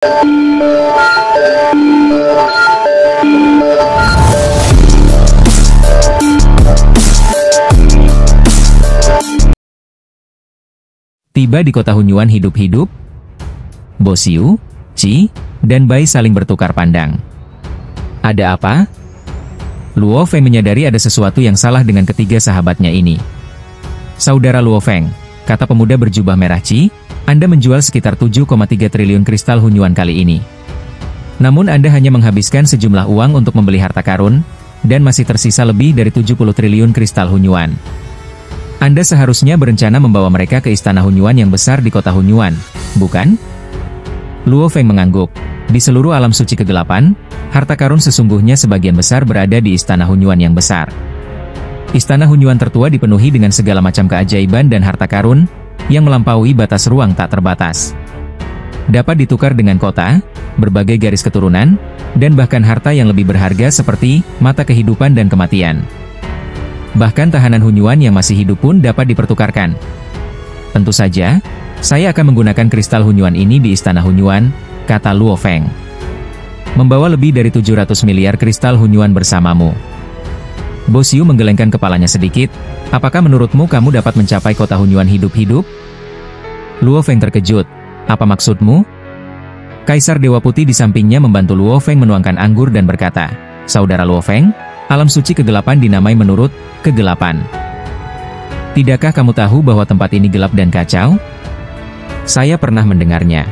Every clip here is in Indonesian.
Tiba di kota Hunyuan hidup-hidup, Bo Xiu, Qi, dan Bai saling bertukar pandang. Ada apa? Luo Feng menyadari ada sesuatu yang salah dengan ketiga sahabatnya ini. Saudara Luo Feng, kata pemuda berjubah merah Qi, Anda menjual sekitar 7,3 triliun kristal Hunyuan kali ini. Namun Anda hanya menghabiskan sejumlah uang untuk membeli harta karun, dan masih tersisa lebih dari 70 triliun kristal Hunyuan. Anda seharusnya berencana membawa mereka ke istana Hunyuan yang besar di kota Hunyuan, bukan? Luo Feng mengangguk. Di seluruh alam suci kegelapan, harta karun sesungguhnya sebagian besar berada di istana Hunyuan yang besar. Istana Hunyuan tertua dipenuhi dengan segala macam keajaiban dan harta karun, yang melampaui batas ruang tak terbatas. Dapat ditukar dengan kota, berbagai garis keturunan, dan bahkan harta yang lebih berharga seperti mata kehidupan dan kematian. Bahkan tahanan Hunyuan yang masih hidup pun dapat dipertukarkan. Tentu saja, saya akan menggunakan kristal Hunyuan ini di istana Hunyuan, kata Luo Feng. Membawa lebih dari 700 miliar kristal Hunyuan bersamamu. Bo Xiu menggelengkan kepalanya sedikit. Apakah menurutmu kamu dapat mencapai kota Hunyuan hidup-hidup? Luo Feng terkejut. Apa maksudmu? Kaisar Dewa Putih di sampingnya membantu Luo Feng menuangkan anggur dan berkata, Saudara Luo Feng, alam suci kegelapan dinamai menurut kegelapan. Tidakkah kamu tahu bahwa tempat ini gelap dan kacau? Saya pernah mendengarnya.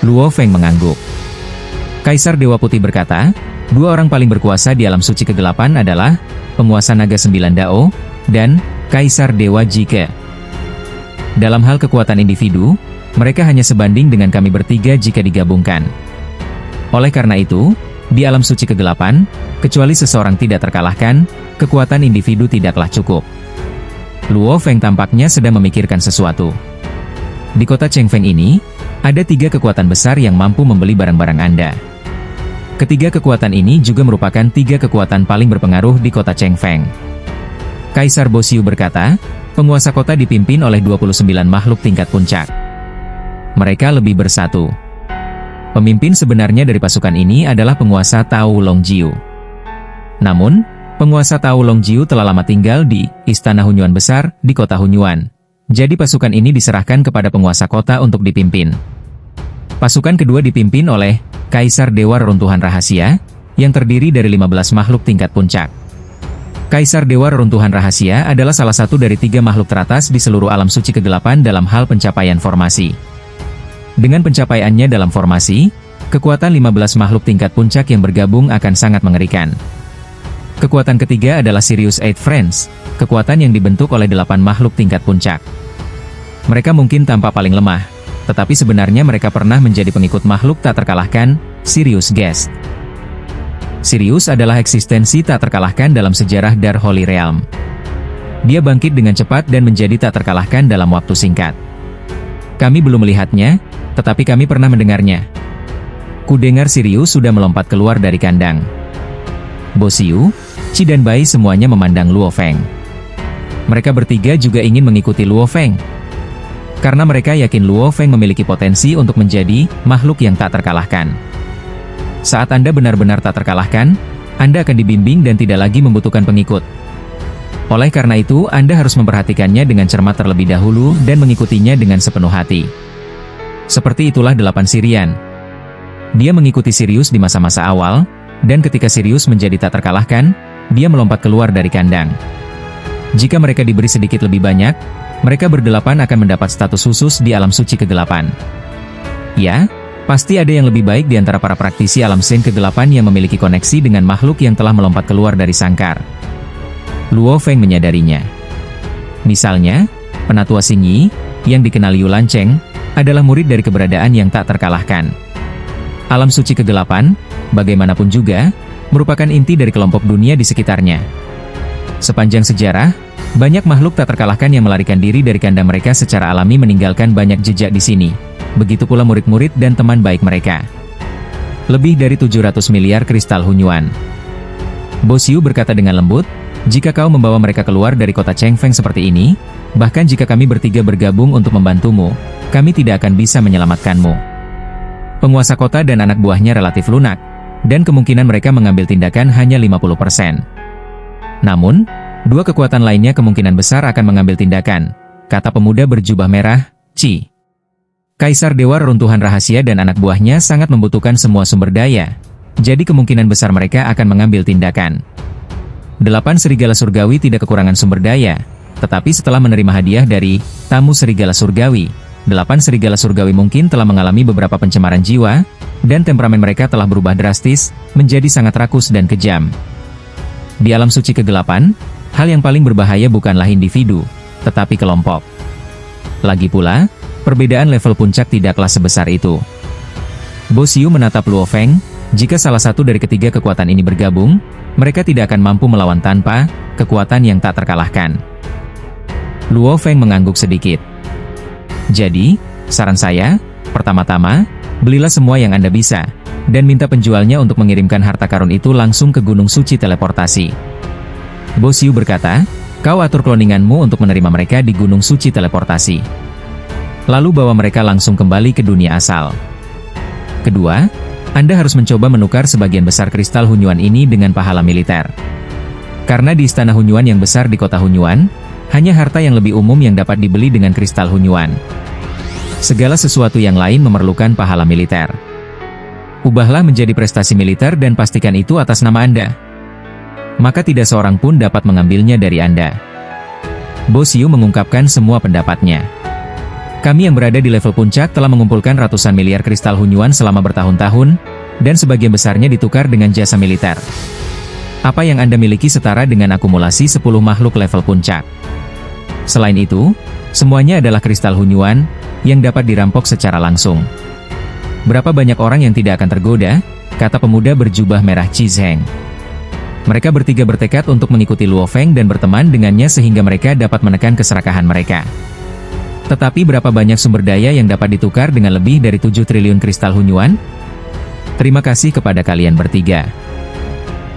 Luo Feng mengangguk. Kaisar Dewa Putih berkata, dua orang paling berkuasa di alam suci kegelapan adalah penguasa naga 9 Dao dan Kaisar Dewa Jike. Dalam hal kekuatan individu, mereka hanya sebanding dengan kami bertiga jika digabungkan. Oleh karena itu, di alam suci kegelapan, kecuali seseorang tidak terkalahkan, kekuatan individu tidaklah cukup. Luo Feng tampaknya sedang memikirkan sesuatu. Di kota Chengfeng ini, ada 3 kekuatan besar yang mampu membeli barang-barang Anda. Ketiga kekuatan ini juga merupakan 3 kekuatan paling berpengaruh di kota Chengfeng. Kaisar Bo Xiu berkata, penguasa kota dipimpin oleh 29 makhluk tingkat puncak. Mereka lebih bersatu. Pemimpin sebenarnya dari pasukan ini adalah penguasa Tao Longjiu. Namun, penguasa Tao Longjiu telah lama tinggal di Istana Hunyuan Besar di kota Hunyuan. Jadi pasukan ini diserahkan kepada penguasa kota untuk dipimpin. Pasukan kedua dipimpin oleh Kaisar Dewa Reruntuhan Rahasia, yang terdiri dari 15 makhluk tingkat puncak. Kaisar Dewa Reruntuhan Rahasia adalah salah satu dari 3 makhluk teratas di seluruh alam suci kegelapan dalam hal pencapaian formasi. Dengan pencapaiannya dalam formasi, kekuatan 15 makhluk tingkat puncak yang bergabung akan sangat mengerikan. Kekuatan ketiga adalah Sirius Eight Friends, kekuatan yang dibentuk oleh 8 makhluk tingkat puncak. Mereka mungkin tampak paling lemah, tetapi sebenarnya mereka pernah menjadi pengikut makhluk tak terkalahkan, Sirius Guest. Sirius adalah eksistensi tak terkalahkan dalam sejarah Dark Holy Realm. Dia bangkit dengan cepat dan menjadi tak terkalahkan dalam waktu singkat. Kami belum melihatnya, tetapi kami pernah mendengarnya. Kudengar Sirius sudah melompat keluar dari kandang. Bo Xiu, Qi dan Bai semuanya memandang Luo Feng. Mereka bertiga juga ingin mengikuti Luo Feng. Karena mereka yakin Luo Feng memiliki potensi untuk menjadi makhluk yang tak terkalahkan. Saat Anda benar-benar tak terkalahkan, Anda akan dibimbing dan tidak lagi membutuhkan pengikut. Oleh karena itu, Anda harus memperhatikannya dengan cermat terlebih dahulu dan mengikutinya dengan sepenuh hati. Seperti itulah 8 Sirian. Dia mengikuti Sirius di masa-masa awal, dan ketika Sirius menjadi tak terkalahkan, dia melompat keluar dari kandang. Jika mereka diberi sedikit lebih banyak, mereka berdelapan akan mendapat status khusus di alam suci kegelapan. Ya, pasti ada yang lebih baik di antara para praktisi alam sen kegelapan yang memiliki koneksi dengan makhluk yang telah melompat keluar dari sangkar. Luo Feng menyadarinya. Misalnya, Penatua Xingyi, yang dikenal Yu Lancheng, adalah murid dari keberadaan yang tak terkalahkan. Alam suci kegelapan, bagaimanapun juga, merupakan inti dari kelompok dunia di sekitarnya. Sepanjang sejarah, banyak makhluk tak terkalahkan yang melarikan diri dari kandang mereka secara alami meninggalkan banyak jejak di sini. Begitu pula murid-murid dan teman baik mereka. Lebih dari 700 miliar kristal Hunyuan. Bo Xiu berkata dengan lembut, jika kau membawa mereka keluar dari kota Chengfeng seperti ini, bahkan jika kami bertiga bergabung untuk membantumu, kami tidak akan bisa menyelamatkanmu. penguasa kota dan anak buahnya relatif lunak, dan kemungkinan mereka mengambil tindakan hanya 50%. Namun, dua kekuatan lainnya kemungkinan besar akan mengambil tindakan, kata pemuda berjubah merah, Qi. Kaisar Dewa Reruntuhan Rahasia dan anak buahnya sangat membutuhkan semua sumber daya, jadi kemungkinan besar mereka akan mengambil tindakan. 8 serigala surgawi tidak kekurangan sumber daya, tetapi setelah menerima hadiah dari tamu serigala surgawi, 8 serigala surgawi mungkin telah mengalami beberapa pencemaran jiwa, dan temperamen mereka telah berubah drastis, menjadi sangat rakus dan kejam. Di alam suci kegelapan, hal yang paling berbahaya bukanlah individu, tetapi kelompok. Lagi pula, perbedaan level puncak tidaklah sebesar itu. Bo Xiu menatap Luo Feng, jika salah satu dari ketiga kekuatan ini bergabung, mereka tidak akan mampu melawan tanpa kekuatan yang tak terkalahkan. Luo Feng mengangguk sedikit. Jadi, saran saya, pertama-tama, belilah semua yang Anda bisa, dan minta penjualnya untuk mengirimkan harta karun itu langsung ke Gunung Suci Teleportasi. Bo Xiu berkata, kau atur kloninganmu untuk menerima mereka di Gunung Suci Teleportasi. Lalu bawa mereka langsung kembali ke dunia asal. Kedua, Anda harus mencoba menukar sebagian besar kristal Hunyuan ini dengan pahala militer. Karena di istana Hunyuan yang besar di kota Hunyuan, hanya harta yang lebih umum yang dapat dibeli dengan kristal Hunyuan. Segala sesuatu yang lain memerlukan pahala militer. Ubahlah menjadi prestasi militer dan pastikan itu atas nama Anda. Maka tidak seorang pun dapat mengambilnya dari Anda. Bo Xiu mengungkapkan semua pendapatnya. Kami yang berada di level puncak telah mengumpulkan ratusan miliar kristal Hunyuan selama bertahun-tahun, dan sebagian besarnya ditukar dengan jasa militer. Apa yang Anda miliki setara dengan akumulasi 10 makhluk level puncak. Selain itu, semuanya adalah kristal Hunyuan, yang dapat dirampok secara langsung. Berapa banyak orang yang tidak akan tergoda, kata pemuda berjubah merah Qi Zheng. Mereka bertiga bertekad untuk mengikuti Luo Feng dan berteman dengannya sehingga mereka dapat menekan keserakahan mereka. Tetapi berapa banyak sumber daya yang dapat ditukar dengan lebih dari 7 triliun kristal Hunyuan? Terima kasih kepada kalian bertiga.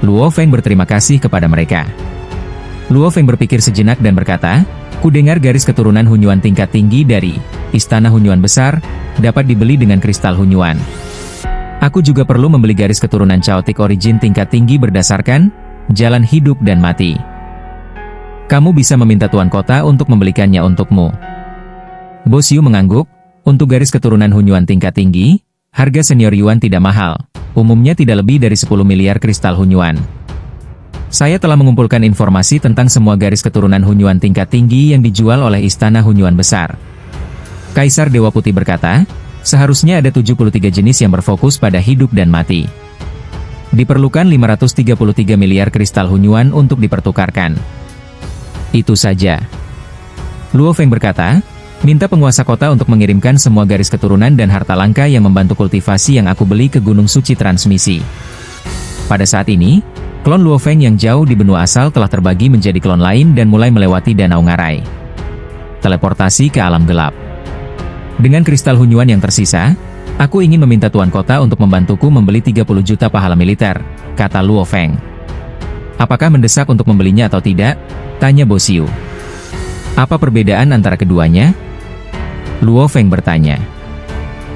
Luo Feng berterima kasih kepada mereka. Luo Feng berpikir sejenak dan berkata, ku dengar garis keturunan Hunyuan tingkat tinggi dari Istana Hunyuan Besar, dapat dibeli dengan kristal Hunyuan. Aku juga perlu membeli garis keturunan Chaotic Origin tingkat tinggi berdasarkan jalan hidup dan mati. Kamu bisa meminta Tuan Kota untuk membelikannya untukmu. Bo Xiu mengangguk, untuk garis keturunan Hunyuan tingkat tinggi, harga senior Yuan tidak mahal, umumnya tidak lebih dari 10 miliar kristal Hunyuan. Saya telah mengumpulkan informasi tentang semua garis keturunan Hunyuan tingkat tinggi yang dijual oleh Istana Hunyuan Besar. Kaisar Dewa Putih berkata, seharusnya ada 73 jenis yang berfokus pada hidup dan mati. Diperlukan 533 miliar kristal Hunyuan untuk dipertukarkan. Itu saja. Luo Feng berkata, minta penguasa kota untuk mengirimkan semua garis keturunan dan harta langka yang membantu kultivasi yang aku beli ke Gunung Suci Transmisi. Pada saat ini, klon Luo Feng yang jauh di benua asal telah terbagi menjadi klon lain dan mulai melewati Danau Ngarai. Teleportasi ke alam gelap. Dengan kristal Hunyuan yang tersisa, aku ingin meminta Tuan Kota untuk membantuku membeli 30 juta pahala militer, kata Luo Feng. Apakah mendesak untuk membelinya atau tidak? Tanya Bo Xiu. Apa perbedaan antara keduanya? Luo Feng bertanya.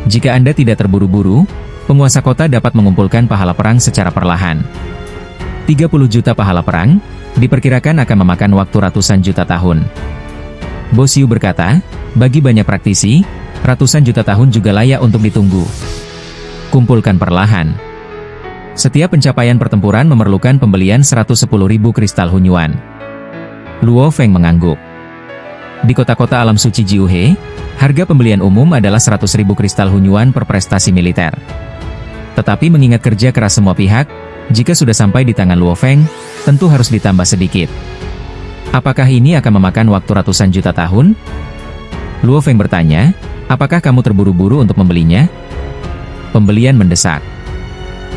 Jika Anda tidak terburu-buru, penguasa kota dapat mengumpulkan pahala perang secara perlahan. 30 juta pahala perang, diperkirakan akan memakan waktu ratusan juta tahun. Bo Xiu berkata, bagi banyak praktisi, ratusan juta tahun juga layak untuk ditunggu. Kumpulkan perlahan. Setiap pencapaian pertempuran memerlukan pembelian 110.000 kristal Hunyuan. Luo Feng mengangguk. Di kota-kota alam suci Jiuhe, harga pembelian umum adalah 100.000 kristal Hunyuan per prestasi militer. Tetapi mengingat kerja keras semua pihak, jika sudah sampai di tangan Luo Feng, tentu harus ditambah sedikit. Apakah ini akan memakan waktu ratusan juta tahun? Luo Feng bertanya, apakah kamu terburu-buru untuk membelinya? Pembelian mendesak.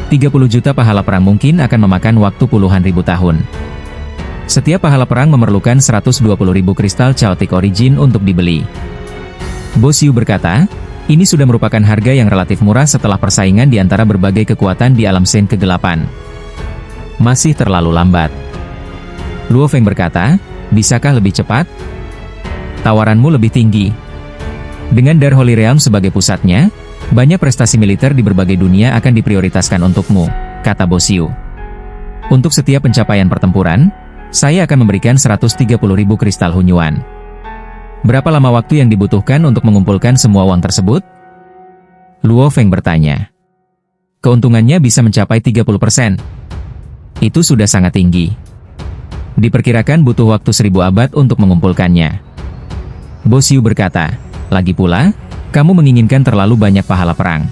30 juta pahala perang mungkin akan memakan waktu puluhan ribu tahun. Setiap pahala perang memerlukan 120.000 kristal Chaotic Origin untuk dibeli. Bo Xiu berkata, ini sudah merupakan harga yang relatif murah setelah persaingan di antara berbagai kekuatan di alam Sen kegelapan. Masih terlalu lambat. Luo Feng berkata, bisakah lebih cepat? Tawaranmu lebih tinggi. Dengan Dark Holy Realm sebagai pusatnya, Banyak prestasi militer di berbagai dunia akan diprioritaskan untukmu, kata Bosiu. Untuk setiap pencapaian pertempuran, saya akan memberikan 130.000 kristal Hunyuan. Berapa lama waktu yang dibutuhkan untuk mengumpulkan semua uang tersebut? Luo Feng bertanya. Keuntungannya bisa mencapai 30%. Itu sudah sangat tinggi. Diperkirakan butuh waktu 1000 abad untuk mengumpulkannya. Bosiu berkata, lagi pula, kamu menginginkan terlalu banyak pahala perang.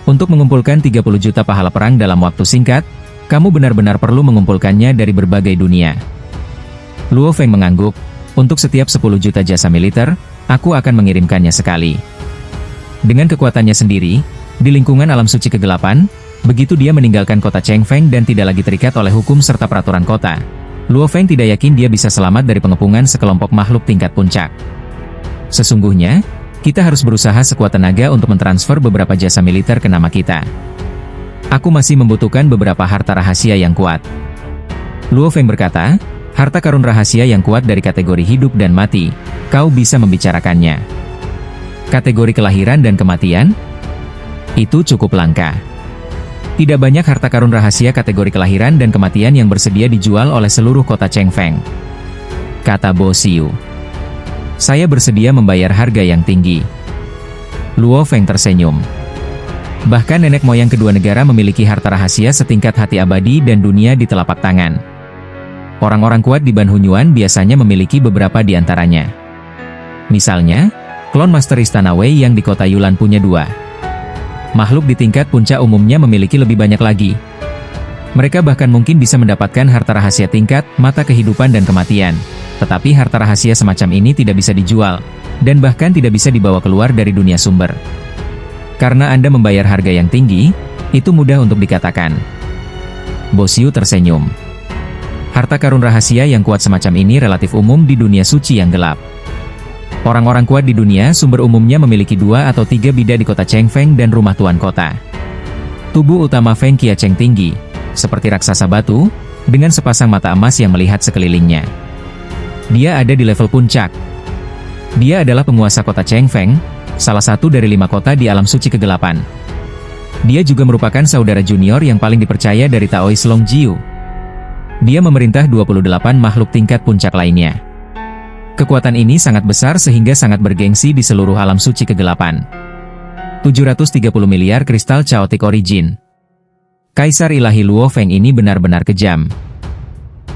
Untuk mengumpulkan 30 juta pahala perang dalam waktu singkat, kamu benar-benar perlu mengumpulkannya dari berbagai dunia. Luo Feng mengangguk, untuk setiap 10 juta jasa militer, aku akan mengirimkannya sekali. Dengan kekuatannya sendiri, di lingkungan alam suci kegelapan, begitu dia meninggalkan kota Chengfeng dan tidak lagi terikat oleh hukum serta peraturan kota, Luo Feng tidak yakin dia bisa selamat dari pengepungan sekelompok makhluk tingkat puncak. Sesungguhnya, kita harus berusaha sekuat tenaga untuk mentransfer beberapa jasa militer ke nama kita. Aku masih membutuhkan beberapa harta rahasia yang kuat. Luo Feng berkata, harta karun rahasia yang kuat dari kategori hidup dan mati, kau bisa membicarakannya. Kategori kelahiran dan kematian? Itu cukup langka. Tidak banyak harta karun rahasia kategori kelahiran dan kematian yang bersedia dijual oleh seluruh kota Chengfeng, kata Bosiu. Saya bersedia membayar harga yang tinggi. Luo Feng tersenyum. Bahkan nenek moyang kedua negara memiliki harta rahasia setingkat hati abadi dan dunia di telapak tangan. Orang-orang kuat di Ban Hunyuan biasanya memiliki beberapa di antaranya. Misalnya, klon Master Istana Wei yang di kota Yulan punya 2. Makhluk di tingkat puncak umumnya memiliki lebih banyak lagi. Mereka bahkan mungkin bisa mendapatkan harta rahasia tingkat, mata kehidupan dan kematian. Tetapi harta rahasia semacam ini tidak bisa dijual, dan bahkan tidak bisa dibawa keluar dari dunia sumber. Karena Anda membayar harga yang tinggi, itu mudah untuk dikatakan. Bosiu tersenyum. Harta karun rahasia yang kuat semacam ini relatif umum di dunia suci yang gelap. Orang-orang kuat di dunia sumber umumnya memiliki 2 atau 3 bidah di kota Chengfeng dan rumah tuan kota. Tubuh utama Feng Qiacheng tinggi, seperti raksasa batu, dengan sepasang mata emas yang melihat sekelilingnya. Dia ada di level puncak. Dia adalah penguasa kota Chengfeng, salah satu dari 5 kota di alam suci kegelapan. Dia juga merupakan saudara junior yang paling dipercaya dari Taoist Long Jiu. Dia memerintah 28 makhluk tingkat puncak lainnya. Kekuatan ini sangat besar sehingga sangat bergengsi di seluruh alam suci kegelapan. 730 miliar kristal Chaotic Origin. Kaisar ilahi Luo Feng ini benar-benar kejam.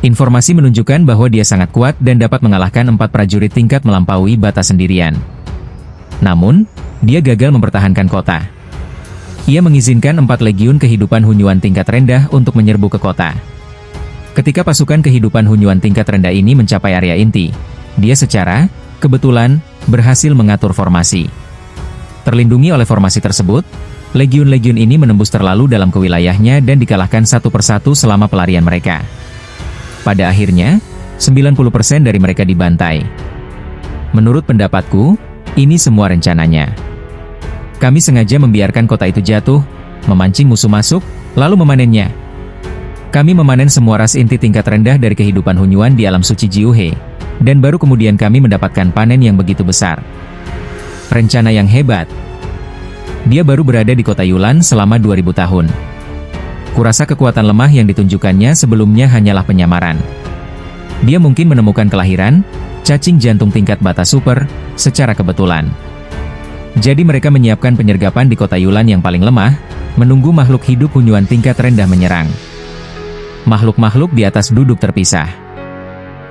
Informasi menunjukkan bahwa dia sangat kuat dan dapat mengalahkan 4 prajurit tingkat melampaui batas sendirian. Namun, dia gagal mempertahankan kota. Ia mengizinkan 4 legiun kehidupan Hunyuan tingkat rendah untuk menyerbu ke kota. Ketika pasukan kehidupan Hunyuan tingkat rendah ini mencapai area inti, dia secara kebetulan berhasil mengatur formasi. Terlindungi oleh formasi tersebut, legiun-legiun ini menembus terlalu dalam ke wilayahnya dan dikalahkan satu persatu selama pelarian mereka. Pada akhirnya, 90% dari mereka dibantai. Menurut pendapatku, ini semua rencananya. Kami sengaja membiarkan kota itu jatuh, memancing musuh masuk, lalu memanennya. Kami memanen semua ras inti tingkat rendah dari kehidupan Hunyuan di alam suci Jiuhe. Dan baru kemudian kami mendapatkan panen yang begitu besar. Rencana yang hebat. Dia baru berada di kota Yulan selama 2000 tahun. Kurasa kekuatan lemah yang ditunjukkannya sebelumnya hanyalah penyamaran. Dia mungkin menemukan kelahiran, cacing jantung tingkat batas super, secara kebetulan. Jadi mereka menyiapkan penyergapan di kota Yulan yang paling lemah, menunggu makhluk hidup Hunyuan tingkat rendah menyerang. Makhluk-makhluk di atas duduk terpisah.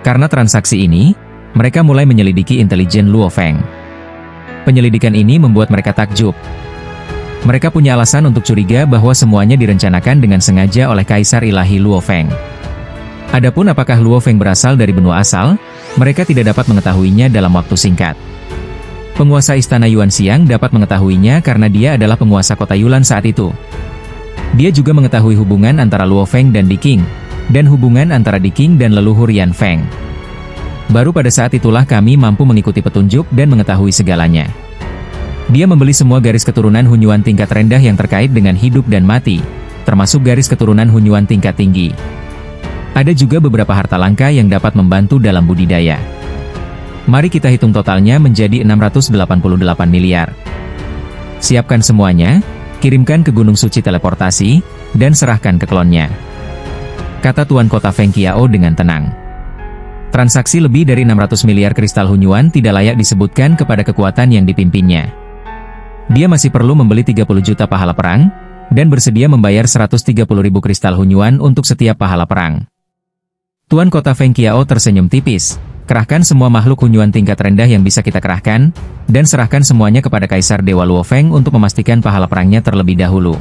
Karena transaksi ini, mereka mulai menyelidiki intelijen Luo Feng. Penyelidikan ini membuat mereka takjub. Mereka punya alasan untuk curiga bahwa semuanya direncanakan dengan sengaja oleh Kaisar Ilahi Luo Feng. Adapun apakah Luo Feng berasal dari benua asal, mereka tidak dapat mengetahuinya dalam waktu singkat. Penguasa Istana Yuan Xiang dapat mengetahuinya karena dia adalah penguasa kota Yulan saat itu. Dia juga mengetahui hubungan antara Luo Feng dan Di Qing, dan hubungan antara Di Qing dan leluhur Yan Feng. Baru pada saat itulah kami mampu mengikuti petunjuk dan mengetahui segalanya. Dia membeli semua garis keturunan Hunyuan tingkat rendah yang terkait dengan hidup dan mati, termasuk garis keturunan Hunyuan tingkat tinggi. Ada juga beberapa harta langka yang dapat membantu dalam budidaya. Mari kita hitung totalnya menjadi 688 miliar. Siapkan semuanya, kirimkan ke Gunung Suci teleportasi, dan serahkan ke klonnya. Kata Tuan Kota Feng Qiao dengan tenang. Transaksi lebih dari 600 miliar kristal Hunyuan tidak layak disebutkan kepada kekuatan yang dipimpinnya. Dia masih perlu membeli 30 juta pahala perang, dan bersedia membayar 130.000 kristal Hunyuan untuk setiap pahala perang. Tuan Kota Feng Qiao tersenyum tipis. Kerahkan semua makhluk Hunyuan tingkat rendah yang bisa kita kerahkan, dan serahkan semuanya kepada Kaisar Dewa Luo Feng untuk memastikan pahala perangnya terlebih dahulu.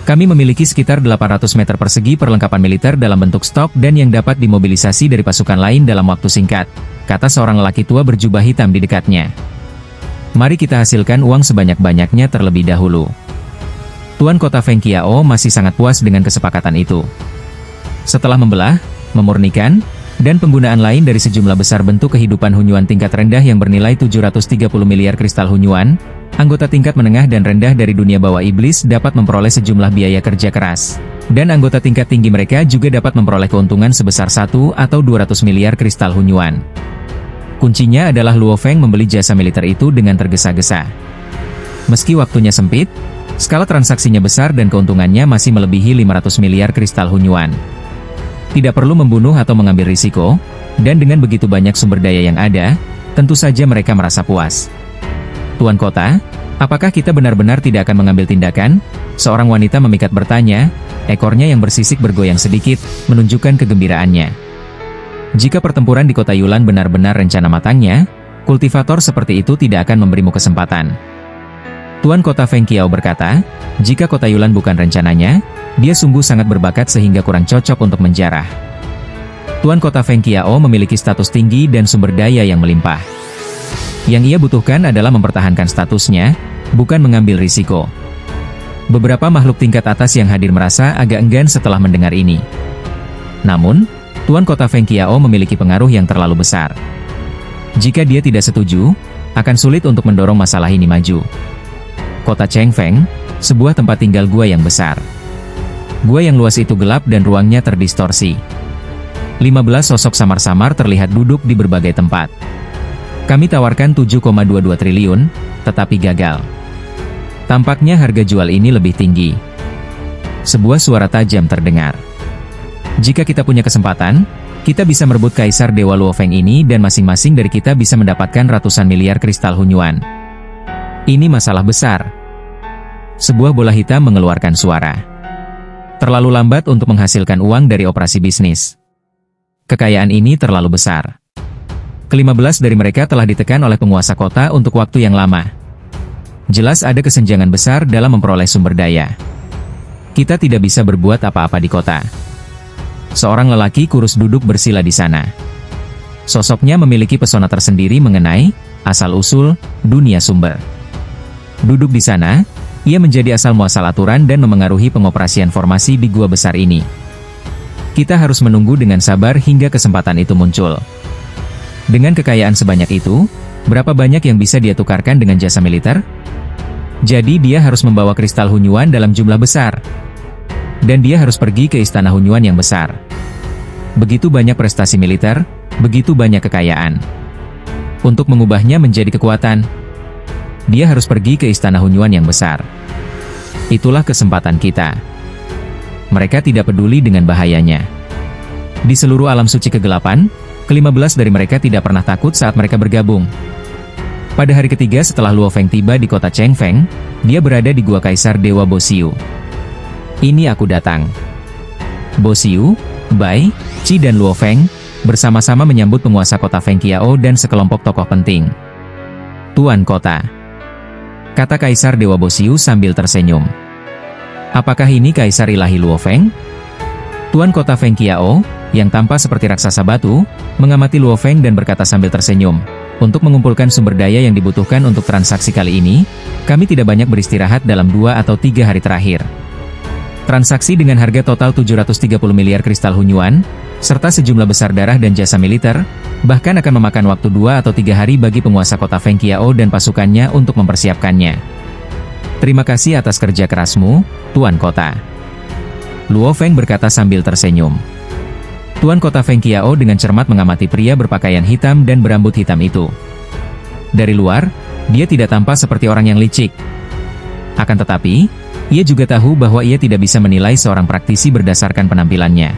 Kami memiliki sekitar 800 meter persegi perlengkapan militer dalam bentuk stok dan yang dapat dimobilisasi dari pasukan lain dalam waktu singkat, kata seorang lelaki tua berjubah hitam di dekatnya. Mari kita hasilkan uang sebanyak-banyaknya terlebih dahulu. Tuan Kota Feng Qiao masih sangat puas dengan kesepakatan itu. Setelah membelah, memurnikan, dan penggunaan lain dari sejumlah besar bentuk kehidupan Hunyuan tingkat rendah yang bernilai 730 miliar kristal Hunyuan, anggota tingkat menengah dan rendah dari dunia bawah iblis dapat memperoleh sejumlah biaya kerja keras. Dan anggota tingkat tinggi mereka juga dapat memperoleh keuntungan sebesar 1 atau 200 miliar kristal Hunyuan. Kuncinya adalah Luo Feng membeli jasa militer itu dengan tergesa-gesa. Meski waktunya sempit, skala transaksinya besar dan keuntungannya masih melebihi 500 miliar kristal Hunyuan. Tidak perlu membunuh atau mengambil risiko, dan dengan begitu banyak sumber daya yang ada, tentu saja mereka merasa puas. Tuan Kota, apakah kita benar-benar tidak akan mengambil tindakan? Seorang wanita memikat bertanya, ekornya yang bersisik bergoyang sedikit, menunjukkan kegembiraannya. Jika pertempuran di kota Yulan benar-benar rencana matangnya, kultivator seperti itu tidak akan memberimu kesempatan. Tuan Kota Feng Qiao berkata, jika kota Yulan bukan rencananya, dia sungguh sangat berbakat sehingga kurang cocok untuk menjarah. Tuan Kota Feng Qiao memiliki status tinggi dan sumber daya yang melimpah. Yang ia butuhkan adalah mempertahankan statusnya, bukan mengambil risiko. Beberapa makhluk tingkat atas yang hadir merasa agak enggan setelah mendengar ini. Namun, Tuan Kota Feng Qiao memiliki pengaruh yang terlalu besar. Jika dia tidak setuju, akan sulit untuk mendorong masalah ini maju. Kota Chengfeng, sebuah tempat tinggal gua yang besar. Gua yang luas itu gelap dan ruangnya terdistorsi. 15 sosok samar-samar terlihat duduk di berbagai tempat. Kami tawarkan 7,22 triliun, tetapi gagal. Tampaknya harga jual ini lebih tinggi. Sebuah suara tajam terdengar. Jika kita punya kesempatan, kita bisa merebut Kaisar Dewa Luo Feng ini dan masing-masing dari kita bisa mendapatkan ratusan miliar kristal Hunyuan. Ini masalah besar. Sebuah bola hitam mengeluarkan suara. Terlalu lambat untuk menghasilkan uang dari operasi bisnis. Kekayaan ini terlalu besar. Ke-15 dari mereka telah ditekan oleh penguasa kota untuk waktu yang lama. Jelas ada kesenjangan besar dalam memperoleh sumber daya. Kita tidak bisa berbuat apa-apa di kota. Seorang lelaki kurus duduk bersila di sana. Sosoknya memiliki pesona tersendiri mengenai asal-usul dunia sumber. Duduk di sana, ia menjadi asal-muasal aturan dan memengaruhi pengoperasian formasi di gua besar ini. Kita harus menunggu dengan sabar hingga kesempatan itu muncul. Dengan kekayaan sebanyak itu, berapa banyak yang bisa dia tukarkan dengan jasa militer? Jadi dia harus membawa kristal Hunyuan dalam jumlah besar. Dan dia harus pergi ke istana Hunyuan yang besar. Begitu banyak prestasi militer, begitu banyak kekayaan. Untuk mengubahnya menjadi kekuatan, dia harus pergi ke istana Hunyuan yang besar. Itulah kesempatan kita. Mereka tidak peduli dengan bahayanya. Di seluruh alam suci kegelapan, ke-15 dari mereka tidak pernah takut saat mereka bergabung. Pada hari ketiga setelah Luo Feng tiba di kota Chengfeng, dia berada di Gua Kaisar Dewa Bo Xiu. Ini aku datang. Bo Xiu, Bai, Qi dan Luo Feng, bersama-sama menyambut penguasa kota Feng Qiao dan sekelompok tokoh penting. Tuan Kota, kata Kaisar Dewa Bo Xiu sambil tersenyum. Apakah ini Kaisar Ilahi Luo Feng? Tuan Kota Feng Qiao, yang tampak seperti raksasa batu, mengamati Luo Feng dan berkata sambil tersenyum, untuk mengumpulkan sumber daya yang dibutuhkan untuk transaksi kali ini, kami tidak banyak beristirahat dalam 2 atau 3 hari terakhir. Transaksi dengan harga total 730 miliar kristal Hunyuan, serta sejumlah besar darah dan jasa militer, bahkan akan memakan waktu 2 atau 3 hari bagi penguasa kota Feng Qiao dan pasukannya untuk mempersiapkannya. Terima kasih atas kerja kerasmu, Tuan Kota. Luo Feng berkata sambil tersenyum. Tuan Kota Feng Qiao dengan cermat mengamati pria berpakaian hitam dan berambut hitam itu. Dari luar, dia tidak tampak seperti orang yang licik, Akan tetapi, ia juga tahu bahwa ia tidak bisa menilai seorang praktisi berdasarkan penampilannya.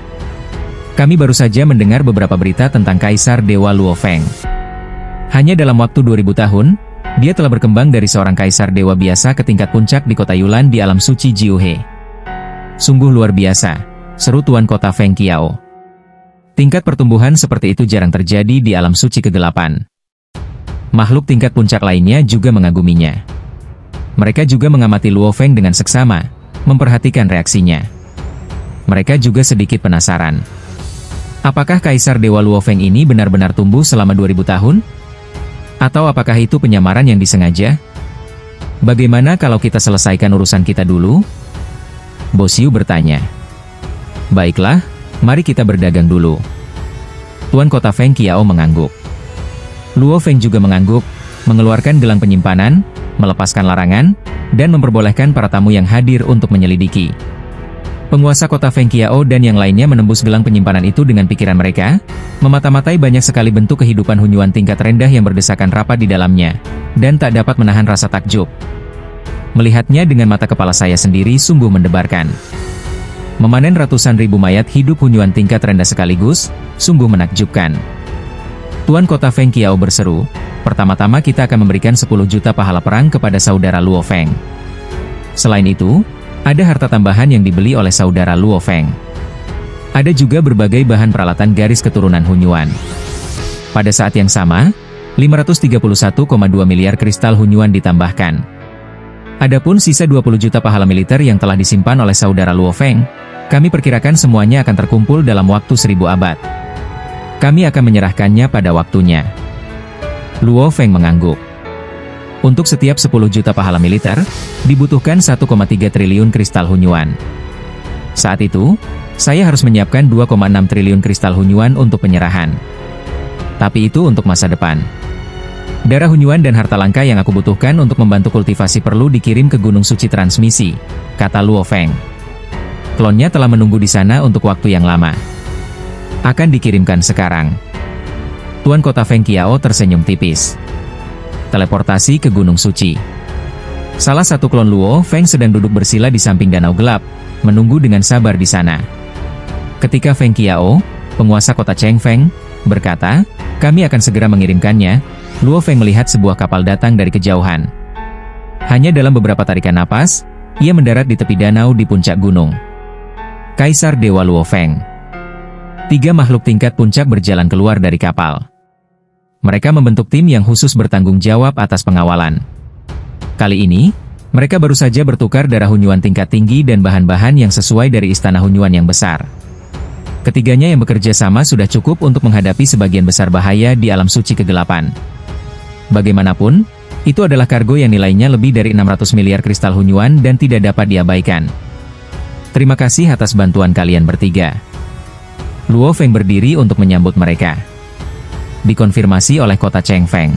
Kami baru saja mendengar beberapa berita tentang Kaisar Dewa Luo Feng. Hanya dalam waktu 2000 tahun, dia telah berkembang dari seorang kaisar dewa biasa ke tingkat puncak di kota Yulan di alam suci Jiuhe. Sungguh luar biasa, seru Tuan Kota Feng Qiao. Tingkat pertumbuhan seperti itu jarang terjadi di alam suci kegelapan. Makhluk tingkat puncak lainnya juga mengaguminya. Mereka juga mengamati Luo Feng dengan seksama, memperhatikan reaksinya. Mereka juga sedikit penasaran. Apakah Kaisar Dewa Luo Feng ini benar-benar tumbuh selama 2000 tahun? Atau apakah itu penyamaran yang disengaja? Bagaimana kalau kita selesaikan urusan kita dulu? Bo Xiu bertanya. Baiklah, mari kita berdagang dulu. Tuan Kota Feng Qiao mengangguk. Luo Feng juga mengangguk, mengeluarkan gelang penyimpanan, melepaskan larangan, dan memperbolehkan para tamu yang hadir untuk menyelidiki. Penguasa kota Feng Qiao dan yang lainnya menembus gelang penyimpanan itu dengan pikiran mereka, memata-matai banyak sekali bentuk kehidupan Hunyuan tingkat rendah yang berdesakan rapat di dalamnya, dan tak dapat menahan rasa takjub. Melihatnya dengan mata kepala saya sendiri sungguh mendebarkan. Memanen ratusan ribu mayat hidup Hunyuan tingkat rendah sekaligus, sungguh menakjubkan. Tuan Kota Feng Qiao berseru, pertama-tama kita akan memberikan 10 juta pahala perang kepada saudara Luo Feng. Selain itu, ada harta tambahan yang dibeli oleh saudara Luo Feng. Ada juga berbagai bahan peralatan garis keturunan Hunyuan. Pada saat yang sama, 531,2 miliar kristal Hunyuan ditambahkan. Adapun sisa 20 juta pahala militer yang telah disimpan oleh saudara Luo Feng, kami perkirakan semuanya akan terkumpul dalam waktu 1000 abad. Kami akan menyerahkannya pada waktunya. Luo Feng mengangguk. Untuk setiap 10 juta pahala militer, dibutuhkan 1,3 triliun kristal Hunyuan. Saat itu, saya harus menyiapkan 2,6 triliun kristal Hunyuan untuk penyerahan. Tapi itu untuk masa depan. Darah Hunyuan dan harta langka yang aku butuhkan untuk membantu kultivasi perlu dikirim ke Gunung Suci Transmisi, kata Luo Feng. Klonnya telah menunggu di sana untuk waktu yang lama. Akan dikirimkan sekarang. Tuan Kota Feng Qiao tersenyum tipis. Teleportasi ke Gunung Suci. Salah satu klon Luo Feng sedang duduk bersila di samping danau gelap, menunggu dengan sabar di sana. Ketika Feng Qiao, penguasa kota Cheng Feng, berkata, kami akan segera mengirimkannya, Luo Feng melihat sebuah kapal datang dari kejauhan. Hanya dalam beberapa tarikan napas, ia mendarat di tepi danau di puncak gunung. Kaisar Dewa Luo Feng. 3 makhluk tingkat puncak berjalan keluar dari kapal. Mereka membentuk tim yang khusus bertanggung jawab atas pengawalan. Kali ini, mereka baru saja bertukar darah Hunyuan tingkat tinggi dan bahan-bahan yang sesuai dari istana Hunyuan yang besar. Ketiganya yang bekerja sama sudah cukup untuk menghadapi sebagian besar bahaya di alam suci kegelapan. Bagaimanapun, itu adalah kargo yang nilainya lebih dari 600 miliar kristal Hunyuan dan tidak dapat diabaikan. Terima kasih atas bantuan kalian bertiga. Luo Feng berdiri untuk menyambut mereka. Dikonfirmasi oleh kota Cheng Feng.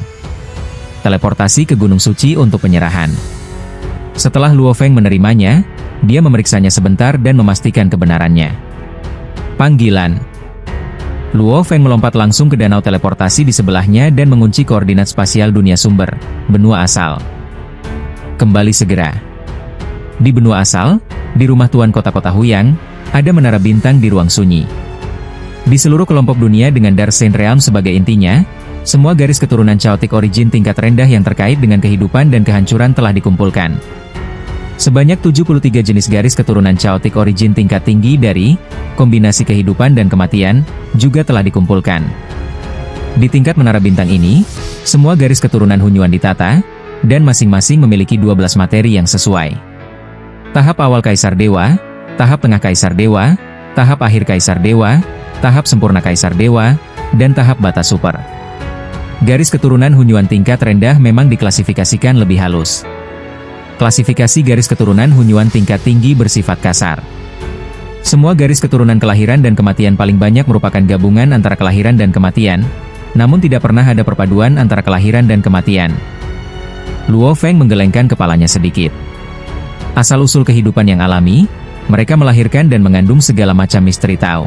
Teleportasi ke Gunung Suci untuk penyerahan. Setelah Luo Feng menerimanya, dia memeriksanya sebentar dan memastikan kebenarannya. Panggilan. Luo Feng melompat langsung ke danau teleportasi di sebelahnya dan mengunci koordinat spasial dunia sumber, benua asal. Kembali segera. Di benua asal, di rumah Tuan Kota-Kota Huyang, ada menara bintang di ruang sunyi. Di seluruh kelompok dunia dengan Dark Saint Realm sebagai intinya, semua garis keturunan Chaotic Origin tingkat rendah yang terkait dengan kehidupan dan kehancuran telah dikumpulkan. Sebanyak 73 jenis garis keturunan Chaotic Origin tingkat tinggi dari kombinasi kehidupan dan kematian juga telah dikumpulkan. Di tingkat menara bintang ini, semua garis keturunan Hunyuan ditata, dan masing-masing memiliki 12 materi yang sesuai. Tahap awal Kaisar Dewa, tahap tengah Kaisar Dewa, tahap akhir Kaisar Dewa, tahap sempurna Kaisar Dewa, dan tahap batas super. Garis keturunan Hunyuan tingkat rendah memang diklasifikasikan lebih halus. Klasifikasi garis keturunan Hunyuan tingkat tinggi bersifat kasar. Semua garis keturunan kelahiran dan kematian paling banyak merupakan gabungan antara kelahiran dan kematian, namun tidak pernah ada perpaduan antara kelahiran dan kematian. Luo Feng menggelengkan kepalanya sedikit. Asal-usul kehidupan yang alami, mereka melahirkan dan mengandung segala macam misteri Tao.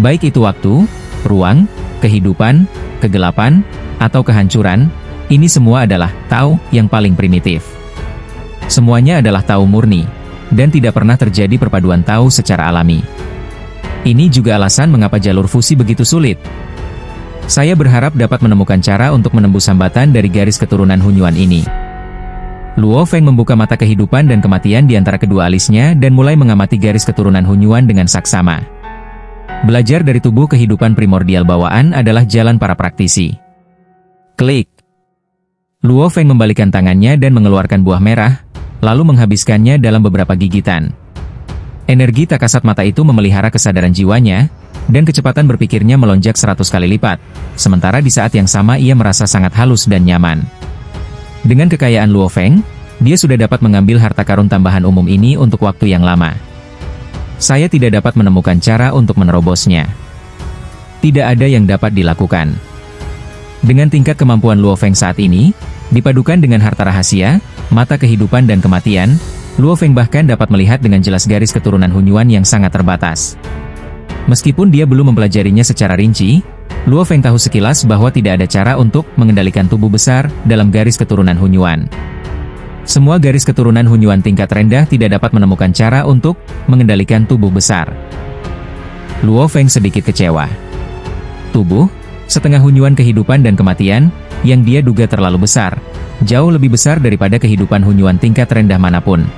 Baik itu waktu, ruang, kehidupan, kegelapan, atau kehancuran, ini semua adalah Tao yang paling primitif. Semuanya adalah Tao murni, dan tidak pernah terjadi perpaduan Tao secara alami. Ini juga alasan mengapa jalur fusi begitu sulit. Saya berharap dapat menemukan cara untuk menembus hambatan dari garis keturunan Hunyuan ini. Luo Feng membuka mata kehidupan dan kematian di antara kedua alisnya dan mulai mengamati garis keturunan Hunyuan dengan saksama. Belajar dari tubuh kehidupan primordial bawaan adalah jalan para praktisi. Klik. Luo Feng membalikkan tangannya dan mengeluarkan buah merah, lalu menghabiskannya dalam beberapa gigitan. Energi tak kasat mata itu memelihara kesadaran jiwanya, dan kecepatan berpikirnya melonjak 100 kali lipat, sementara di saat yang sama ia merasa sangat halus dan nyaman. Dengan kekayaan Luo Feng, dia sudah dapat mengambil harta karun tambahan umum ini untuk waktu yang lama. Saya tidak dapat menemukan cara untuk menerobosnya. Tidak ada yang dapat dilakukan. Dengan tingkat kemampuan Luo Feng saat ini, dipadukan dengan harta rahasia, mata kehidupan dan kematian, Luo Feng bahkan dapat melihat dengan jelas garis keturunan Hunyuan yang sangat terbatas. Meskipun dia belum mempelajarinya secara rinci, Luo Feng tahu sekilas bahwa tidak ada cara untuk mengendalikan tubuh besar dalam garis keturunan Hunyuan. Semua garis keturunan Hunyuan tingkat rendah tidak dapat menemukan cara untuk mengendalikan tubuh besar. Luo Feng sedikit kecewa. Tubuh, setengah Hunyuan kehidupan dan kematian, yang dia duga terlalu besar, jauh lebih besar daripada kehidupan Hunyuan tingkat rendah manapun.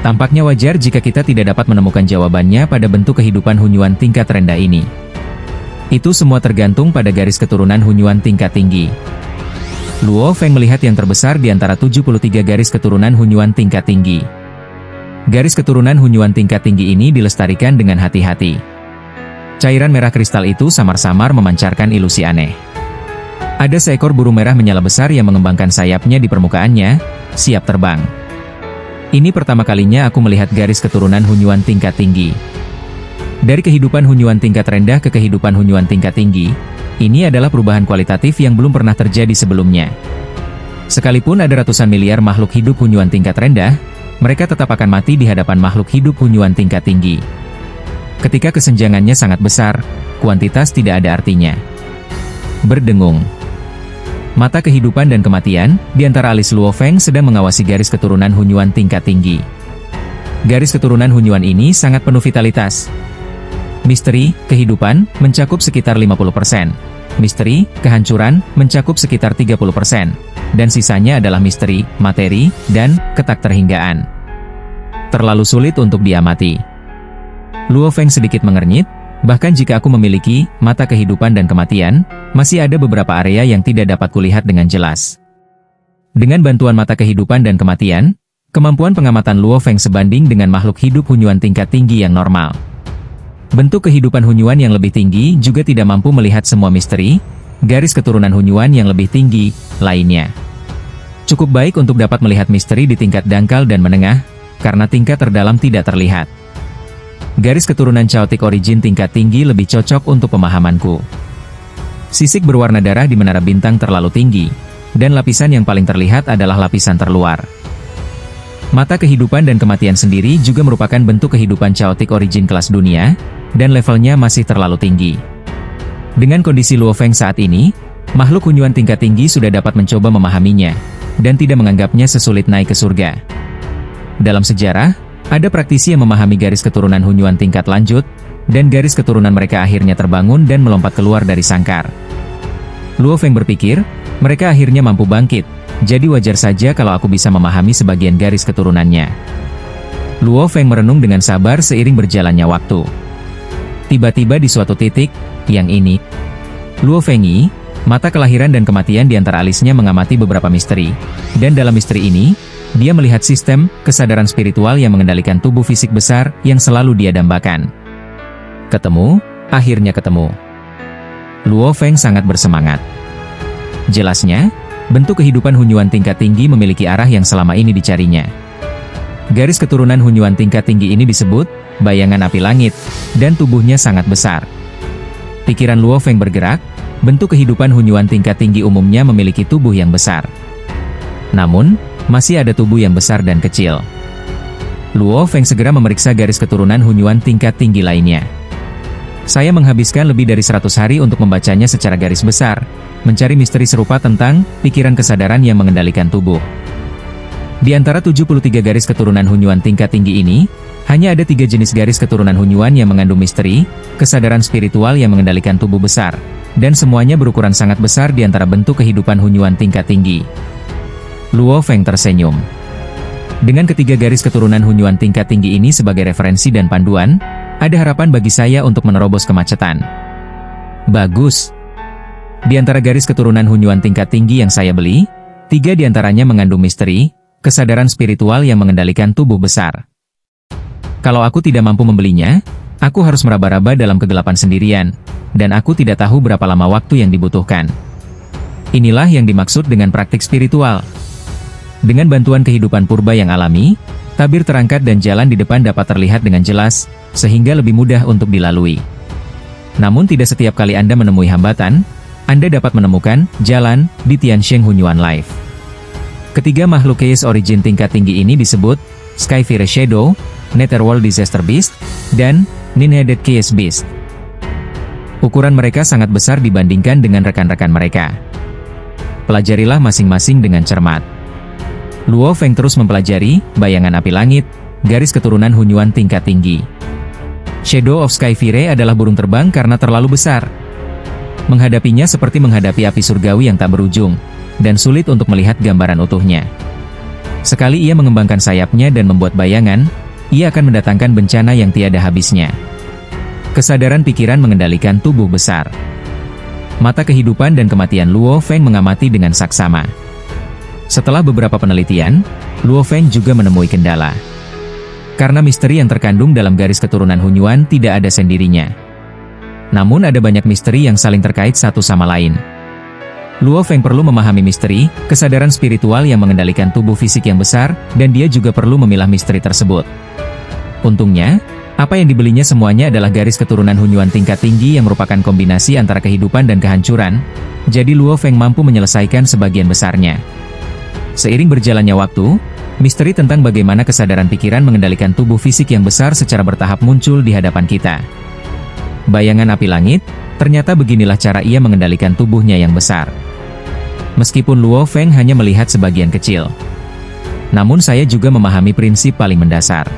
Tampaknya wajar jika kita tidak dapat menemukan jawabannya pada bentuk kehidupan Hunyuan tingkat rendah ini. Itu semua tergantung pada garis keturunan Hunyuan tingkat tinggi. Luo Feng melihat yang terbesar di antara 73 garis keturunan Hunyuan tingkat tinggi. Garis keturunan Hunyuan tingkat tinggi ini dilestarikan dengan hati-hati. Cairan merah kristal itu samar-samar memancarkan ilusi aneh. Ada seekor burung merah menyala besar yang mengembangkan sayapnya di permukaannya, siap terbang. Ini pertama kalinya aku melihat garis keturunan Hunyuan tingkat tinggi. Dari kehidupan Hunyuan tingkat rendah ke kehidupan Hunyuan tingkat tinggi, ini adalah perubahan kualitatif yang belum pernah terjadi sebelumnya. Sekalipun ada ratusan miliar makhluk hidup Hunyuan tingkat rendah, mereka tetap akan mati di hadapan makhluk hidup Hunyuan tingkat tinggi. Ketika kesenjangannya sangat besar, kuantitas tidak ada artinya. Berdengung. Mata kehidupan dan kematian, di antara alis Luo Feng sedang mengawasi garis keturunan Hunyuan tingkat tinggi. Garis keturunan Hunyuan ini sangat penuh vitalitas. Misteri, kehidupan, mencakup sekitar 50%. Misteri, kehancuran, mencakup sekitar 30%. Dan sisanya adalah misteri, materi, dan ketakterhinggaan. Terlalu sulit untuk diamati. Luo Feng sedikit mengernyit, bahkan jika aku memiliki mata kehidupan dan kematian, masih ada beberapa area yang tidak dapat kulihat dengan jelas. Dengan bantuan mata kehidupan dan kematian, kemampuan pengamatan Luo Feng sebanding dengan makhluk hidup Hunyuan tingkat tinggi yang normal. Bentuk kehidupan Hunyuan yang lebih tinggi juga tidak mampu melihat semua misteri, garis keturunan Hunyuan yang lebih tinggi, lainnya. Cukup baik untuk dapat melihat misteri di tingkat dangkal dan menengah, karena tingkat terdalam tidak terlihat. Garis keturunan Chaotic Origin tingkat tinggi lebih cocok untuk pemahamanku. Sisik berwarna darah di menara bintang terlalu tinggi, dan lapisan yang paling terlihat adalah lapisan terluar. Mata kehidupan dan kematian sendiri juga merupakan bentuk kehidupan Chaotic Origin kelas dunia, dan levelnya masih terlalu tinggi. Dengan kondisi Luo Feng saat ini, makhluk Hunyuan tingkat tinggi sudah dapat mencoba memahaminya, dan tidak menganggapnya sesulit naik ke surga. Dalam sejarah, ada praktisi yang memahami garis keturunan Hunyuan tingkat lanjut, dan garis keturunan mereka akhirnya terbangun dan melompat keluar dari sangkar. Luo Feng berpikir, mereka akhirnya mampu bangkit, jadi wajar saja kalau aku bisa memahami sebagian garis keturunannya. Luo Feng merenung dengan sabar seiring berjalannya waktu. Tiba-tiba di suatu titik, yang ini, Luo Fengi, mata kelahiran dan kematian di antara alisnya mengamati beberapa misteri, dan dalam misteri ini, dia melihat sistem kesadaran spiritual yang mengendalikan tubuh fisik besar yang selalu dia dambakan. Ketemu, akhirnya ketemu. Luo Feng sangat bersemangat. Jelasnya, bentuk kehidupan Hunyuan tingkat tinggi memiliki arah yang selama ini dicarinya. Garis keturunan Hunyuan tingkat tinggi ini disebut bayangan api langit, dan tubuhnya sangat besar. Pikiran Luo Feng bergerak, bentuk kehidupan Hunyuan tingkat tinggi umumnya memiliki tubuh yang besar. Namun, masih ada tubuh yang besar dan kecil. Luo Feng segera memeriksa garis keturunan Hunyuan tingkat tinggi lainnya. Saya menghabiskan lebih dari 100 hari untuk membacanya secara garis besar, mencari misteri serupa tentang pikiran kesadaran yang mengendalikan tubuh. Di antara 73 garis keturunan Hunyuan tingkat tinggi ini, hanya ada 3 jenis garis keturunan Hunyuan yang mengandung misteri, kesadaran spiritual yang mengendalikan tubuh besar, dan semuanya berukuran sangat besar di antara bentuk kehidupan Hunyuan tingkat tinggi. Luo Feng tersenyum. Dengan ketiga garis keturunan Hunyuan tingkat tinggi ini sebagai referensi dan panduan, ada harapan bagi saya untuk menerobos kemacetan. Bagus. Di antara garis keturunan Hunyuan tingkat tinggi yang saya beli, 3 di antaranya mengandung misteri, kesadaran spiritual yang mengendalikan tubuh besar. Kalau aku tidak mampu membelinya, aku harus meraba-raba dalam kegelapan sendirian, dan aku tidak tahu berapa lama waktu yang dibutuhkan. Inilah yang dimaksud dengan praktik spiritual. Dengan bantuan kehidupan purba yang alami, tabir terangkat dan jalan di depan dapat terlihat dengan jelas, sehingga lebih mudah untuk dilalui. Namun tidak setiap kali Anda menemui hambatan, Anda dapat menemukan jalan di Tiansheng Hunyuan Life. Ketiga makhluk Chaos Origin tingkat tinggi ini disebut Skyfire Shadow, Netherworld Disaster Beast, dan Nin-Headed Chaos Beast. Ukuran mereka sangat besar dibandingkan dengan rekan-rekan mereka. Pelajarilah masing-masing dengan cermat. Luo Feng terus mempelajari bayangan api langit, garis keturunan Hunyuan tingkat tinggi. Shadow of Skyfire adalah burung terbang karena terlalu besar. Menghadapinya seperti menghadapi api surgawi yang tak berujung, dan sulit untuk melihat gambaran utuhnya. Sekali ia mengembangkan sayapnya dan membuat bayangan, ia akan mendatangkan bencana yang tiada habisnya. Kesadaran pikiran mengendalikan tubuh besar. Mata kehidupan dan kematian Luo Feng mengamati dengan saksama. Setelah beberapa penelitian, Luo Feng juga menemui kendala. Karena misteri yang terkandung dalam garis keturunan Hunyuan tidak ada sendirinya. Namun ada banyak misteri yang saling terkait satu sama lain. Luo Feng perlu memahami misteri, kesadaran spiritual yang mengendalikan tubuh fisik yang besar, dan dia juga perlu memilah misteri tersebut. Untungnya, apa yang dibelinya semuanya adalah garis keturunan Hunyuan tingkat tinggi yang merupakan kombinasi antara kehidupan dan kehancuran, jadi Luo Feng mampu menyelesaikan sebagian besarnya. Seiring berjalannya waktu, misteri tentang bagaimana kesadaran pikiran mengendalikan tubuh fisik yang besar secara bertahap muncul di hadapan kita. Bayangan api langit, ternyata beginilah cara ia mengendalikan tubuhnya yang besar. Meskipun Luo Feng hanya melihat sebagian kecil, namun saya juga memahami prinsip paling mendasar.